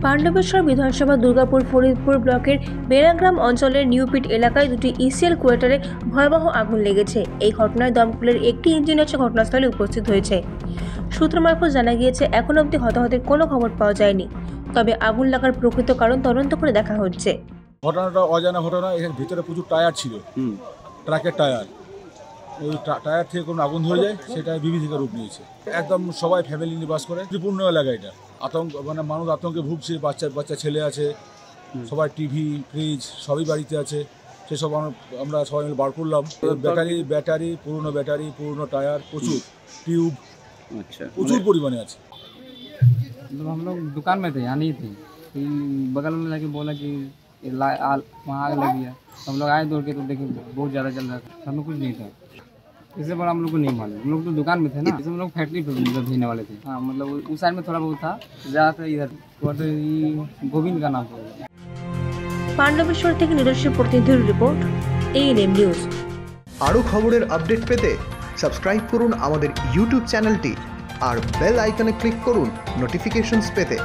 পাণ্ডবেশ্বর বিধানসভা দুর্গাপুর ফরিদপুর ব্লকের বেড়াগ্রাম অঞ্চলের নিউপিট এলাকায় দুটি ইসিএল কোয়ার্টারে ভয়াবহ আগুন লেগেছে। এই ঘটনায় দমকলের একটি ইঞ্জিন এসে ঘটনাস্থলে উপস্থিত হয়েছে। সূত্র মারফত জানা গিয়েছে, এখন অবধি হতাহতের কোনো খবর পাওয়া যায়নি, তবে আগুন লাগার প্রকৃত কারণ তদন্ত করে দেখা হচ্ছে। ঘটনাটা অজানা ঘটনা। এখানে ভিতরে প্রচুর টায়ার ছিল, ট্রাকের টায়ার। ওই টায়ার থেকে কোনো আগুন ধরে যায়, সেটা বিভীষিকার রূপ নিয়েছে। একদম সবাই ফ্যামিলি নিয়ে বাস করে, ত্রিপূর্ণ এলাকা। এটা আতঙ্ক, মানে মানুষ আতঙ্কে ভুগছে। বাচ্চা ছেলে আছে, সবাই টিভি ফ্রিজ সবই বাড়িতে আছে। সেসব আমরা সবাই মিলে বার করলাম। ব্যাটারি পুরনো टायर, प्रचुर ट्यूब, अच्छा प्रचुर परिमाणे আছে। मतलब हम लोग दुकान में थे, यहाँ नहीं थे, फिर बगल में जाके बोला कि वहाँ आग लग गया। हम लोग आए दौड़ के तो देखे बहुत ज़्यादा जल रहा था, हमें कुछ नहीं था। इससे बड़ा हम लोग को नहीं मालूम, हम लोग तो दुकान में थे ना, हम लोग फैक्ट्री पे भेजने वाले थे। हाँ मतलब उस साइड में थोड़ा बहुत था, ज़्यादातर इधर गोविंद का नाम था। পাণ্ডবেশ্বর থেকে নিজস্ব প্রতিনিধির রিপোর্ট, ANM নিউজ। আরও খবরের আপডেট পেতে সাবস্ক্রাইব করুন আমাদের ইউটিউব চ্যানেলটি আর বেল আইকনে ক্লিক করুন নোটিফিকেশনস পেতে।